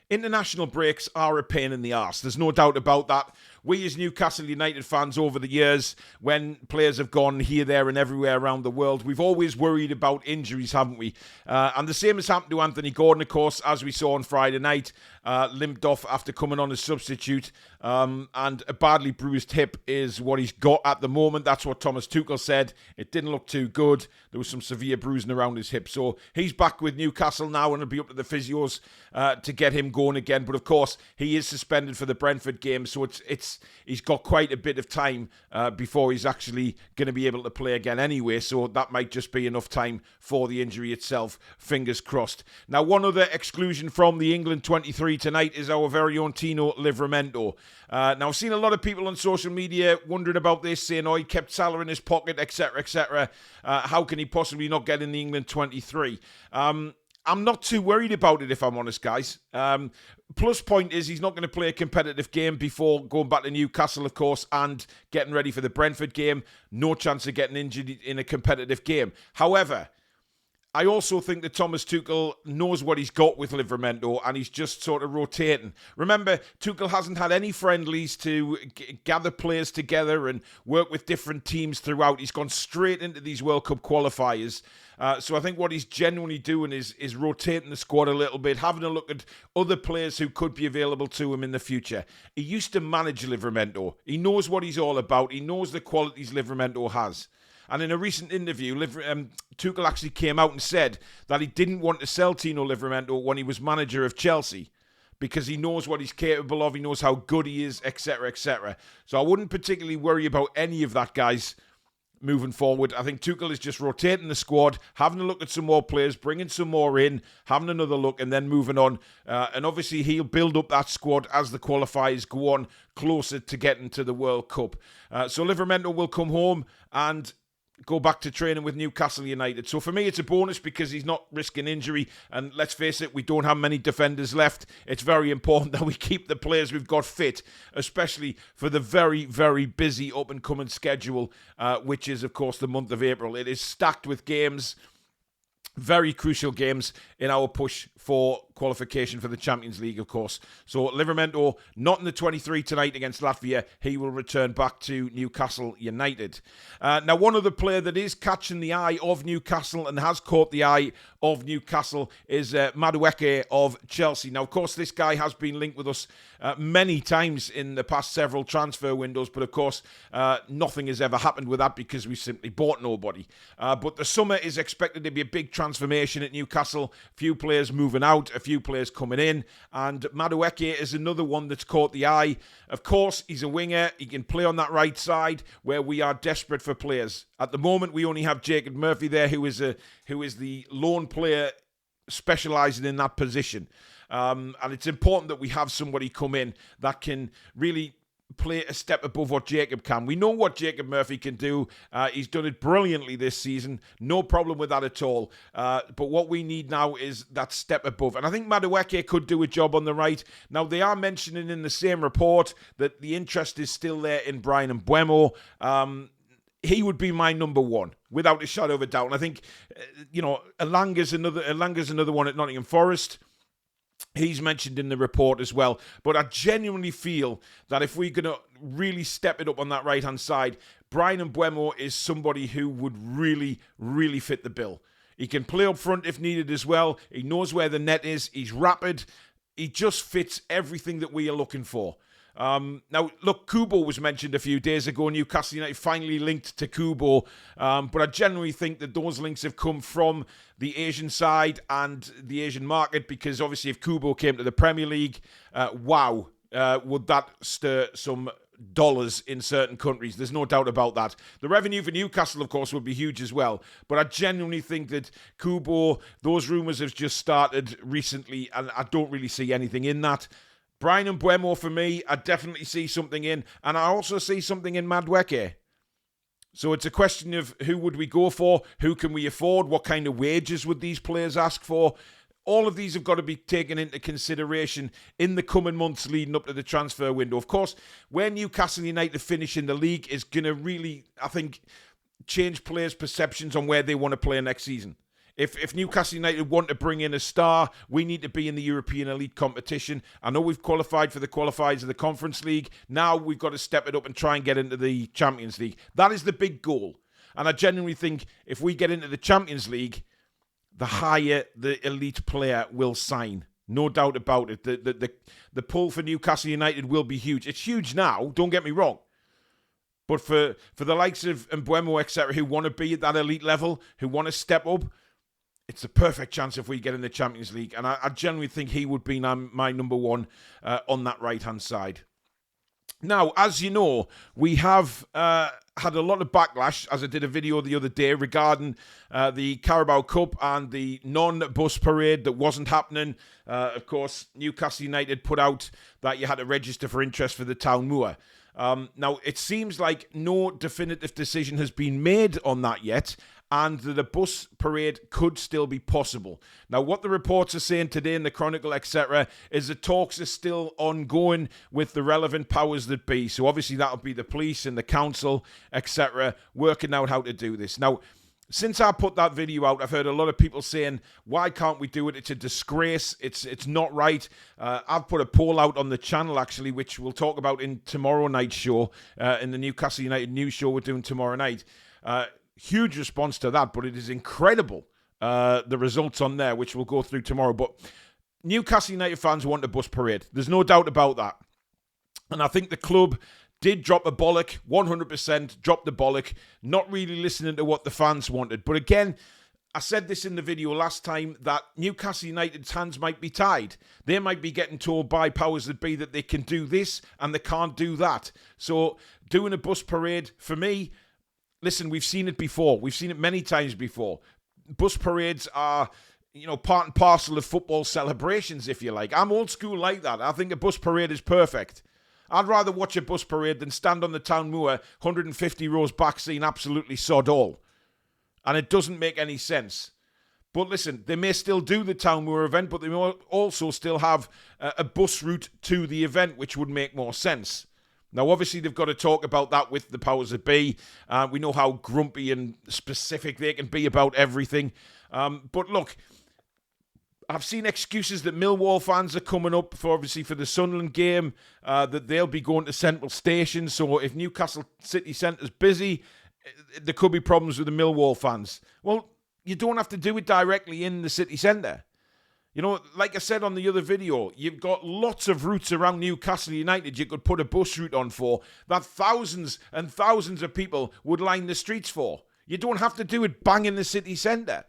International breaks are a pain in the arse. There's no doubt about that. We as Newcastle United fans over the years, when players have gone here, there and everywhere around the world, we've always worried about injuries, haven't we? And the same has happened to Anthony Gordon, of course, as we saw on Friday night. Limped off after coming on as substitute. And a badly bruised hip is what he's got at the moment. That's what Thomas Tuchel said. It didn't look too good. There was some severe bruising around his hip. So he's back with Newcastle now, and it'll be up to the physios to get him going again. But of course, he is suspended for the Brentford game, so he's got quite a bit of time before he's actually going to be able to play again anyway. So that might just be enough time for the injury itself. Fingers crossed. Now, one other exclusion from the England 23 tonight is our very own Tino Livramento. Now, I've seen a lot of people on social media wondering about this, saying, he kept Salah in his pocket, etc., etc. How can he possibly not get in the England 23? I'm not too worried about it, if I'm honest, guys. Plus point is he's not going to play a competitive game before going back to Newcastle, of course, and getting ready for the Brentford game. No chance of getting injured in a competitive game. However, I also think that Thomas Tuchel knows what he's got with Livramento, and he's just sort of rotating. Remember, Tuchel hasn't had any friendlies to gather players together and work with different teams throughout. He's gone straight into these World Cup qualifiers. So I think what he's genuinely doing is rotating the squad a little bit, having a look at other players who could be available to him in the future. He used to manage Livramento. He knows what he's all about. He knows the qualities Livramento has. And in a recent interview, Tuchel actually came out and said that he didn't want to sell Tino Livramento when he was manager of Chelsea because he knows what he's capable of, he knows how good he is, etc., etc. So I wouldn't particularly worry about any of that, guys, moving forward. I think Tuchel is just rotating the squad, having a look at some more players, bringing some more in, having another look, and then moving on. And obviously, he'll build up that squad as the qualifiers go on closer to getting to the World Cup. So Livramento will come home and go back to training with Newcastle United. So for me, it's a bonus because he's not risking injury. And let's face it, we don't have many defenders left. It's very important that we keep the players we've got fit, especially for the very, very busy up-and-coming schedule, which is, of course, the month of April. It is stacked with games, very crucial games in our push for qualification for the Champions League, of course. So Livramento not in the 23 tonight against Latvia. He will return back to Newcastle United. Now, one other player that is catching the eye of Newcastle and has caught the eye of Newcastle is Madueke of Chelsea. Now, of course, this guy has been linked with us many times in the past several transfer windows, but of course, nothing has ever happened with that because we simply bought nobody. But the summer is expected to be a big transformation at Newcastle. Few players moving out, a few players coming in, and Madueke is another one that's caught the eye. Of course, he's a winger. He can play on that right side where we are desperate for players. At the moment, we only have Jacob Murphy there, who is the lone player specialising in that position. And it's important that we have somebody come in that can really play a step above what Jacob can. We know what Jacob Murphy can do. He's done it brilliantly this season. No problem with that at all. But what we need now is that step above. And I think Madueke could do a job on the right. Now, they are mentioning in the same report that the interest is still there in Bryan Mbeumo. He would be my number one, without a shadow of a doubt. And I think, Elanga's another one at Nottingham Forest. He's mentioned in the report as well. But I genuinely feel that if we're going to really step it up on that right-hand side, Bryan Mbeumo is somebody who would really, really fit the bill. He can play up front if needed as well. He knows where the net is. He's rapid. He just fits everything that we are looking for. Now, look, Kubo was mentioned a few days ago. Newcastle United finally linked to Kubo. But I generally think that those links have come from the Asian side and the Asian market, because obviously if Kubo came to the Premier League, would that stir some dollars in certain countries? There's no doubt about that. The revenue for Newcastle, of course, would be huge as well. But I genuinely think that Kubo, those rumours have just started recently, and I don't really see anything in that. Bryan Mbeumo, for me, I definitely see something in. And I also see something in Madueke. So it's a question of who would we go for? Who can we afford? What kind of wages would these players ask for? All of these have got to be taken into consideration in the coming months leading up to the transfer window. Of course, where Newcastle United finish in the league is going to really, I think, change players' perceptions on where they want to play next season. If Newcastle United want to bring in a star, we need to be in the European elite competition. I know we've qualified for the qualifiers of the Conference League. Now we've got to step it up and try and get into the Champions League. That is the big goal. And I genuinely think if we get into the Champions League, the higher the elite player will sign. No doubt about it. The pull for Newcastle United will be huge. It's huge now, don't get me wrong. But for the likes of Mbeumo, etc., who want to be at that elite level, who want to step up, it's a perfect chance if we get in the Champions League. And I genuinely think he would be my number one on that right-hand side. Now, as you know, we have had a lot of backlash, as I did a video the other day, regarding the Carabao Cup and the non-bus parade that wasn't happening. Of course, Newcastle United put out that you had to register for interest for the Town Moor. Now, it seems like no definitive decision has been made on that yet, and that a bus parade could still be possible. Now, what the reports are saying today in the Chronicle, etc., is the talks are still ongoing with the relevant powers that be. So obviously that'll be the police and the council, etc., working out how to do this. Now, since I put that video out, I've heard a lot of people saying, why can't we do it? It's a disgrace. It's not right. I've put a poll out on the channel, actually, which we'll talk about in tomorrow night's show, in the Newcastle United news show we're doing tomorrow night. Huge response to that, but it is incredible, the results on there, which we'll go through tomorrow. But Newcastle United fans want a bus parade. There's no doubt about that. And I think the club did drop a bollock, 100% dropped the bollock, not really listening to what the fans wanted. But again, I said this in the video last time, that Newcastle United's hands might be tied. They might be getting told by powers that be that they can do this and they can't do that. So doing a bus parade, for me, listen, we've seen it before. We've seen it many times before. Bus parades are, part and parcel of football celebrations, if you like. I'm old school like that. I think a bus parade is perfect. I'd rather watch a bus parade than stand on the Town Moor 150 rows back seeing absolutely sod all. And it doesn't make any sense. But listen, they may still do the Town Moor event, but they may also still have a bus route to the event, which would make more sense. Now, obviously, they've got to talk about that with the powers that be. We know how grumpy and specific they can be about everything. But look, I've seen excuses that Millwall fans are coming up for, obviously, for the Sunderland game, that they'll be going to Central Station. So if Newcastle City Centre's busy, there could be problems with the Millwall fans. Well, you don't have to do it directly in the city centre. Like I said on the other video, you've got lots of routes around Newcastle United you could put a bus route on for that thousands and thousands of people would line the streets for. You don't have to do it bang in the city centre.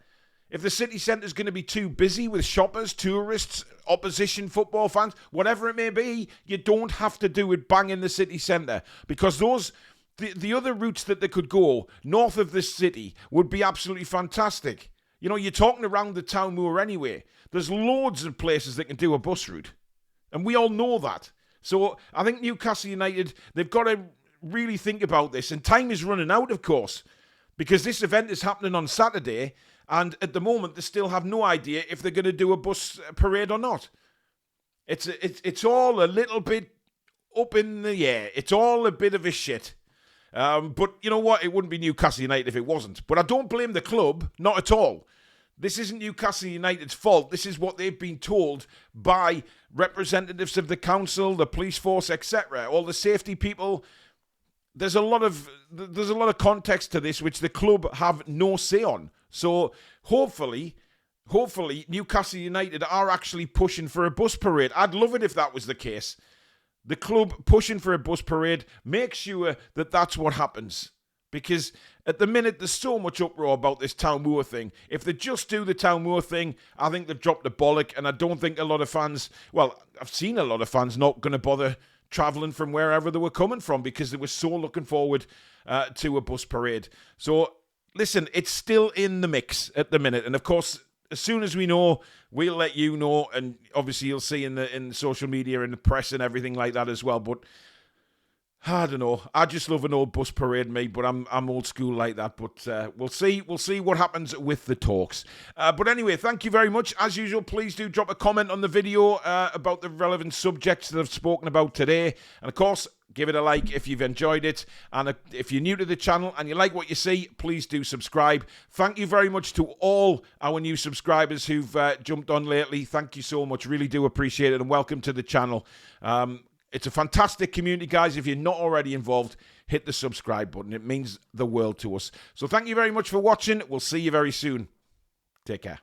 If the city centre is going to be too busy with shoppers, tourists, opposition football fans, whatever it may be, you don't have to do it bang in the city centre, because the other routes that they could go north of the city would be absolutely fantastic. You're talking around the Town Moor anyway. There's loads of places that can do a bus route. And we all know that. So I think Newcastle United, they've got to really think about this. And time is running out, of course, because this event is happening on Saturday. And at the moment, they still have no idea if they're going to do a bus parade or not. It's all a little bit up in the air. It's all a bit of a shit. But you know what? It wouldn't be Newcastle United if it wasn't. But I don't blame the club, not at all. This isn't Newcastle United's fault. This is what they've been told by representatives of the council, the police force, etc. All the safety people. There's a lot of context to this which the club have no say on. So hopefully Newcastle United are actually pushing for a bus parade. I'd love it if that was the case. The club pushing for a bus parade, make sure that that's what happens. Because at the minute, there's so much uproar about this Town Moor thing. If they just do the Town Moor thing, I think they've dropped the bollock. And I don't think a lot of fans, well, I've seen a lot of fans not going to bother travelling from wherever they were coming from because they were so looking forward to a bus parade. So, listen, it's still in the mix at the minute. And of course, as soon as we know, we'll let you know. And obviously, you'll see in social media and the press and everything like that as well. But I don't know. I just love an old bus parade, mate, but I'm old school like that. But we'll see what happens with the talks. But anyway, thank you very much. As usual, please do drop a comment on the video about the relevant subjects that I've spoken about today. And of course, Give it a like if you've enjoyed it. And if you're new to the channel and you like what you see, please do subscribe. Thank you very much to all our new subscribers who've jumped on lately. Thank you so much. Really do appreciate it. And welcome to the channel. It's a fantastic community, guys. If you're not already involved, hit the subscribe button. It means the world to us. So thank you very much for watching. We'll see you very soon. Take care.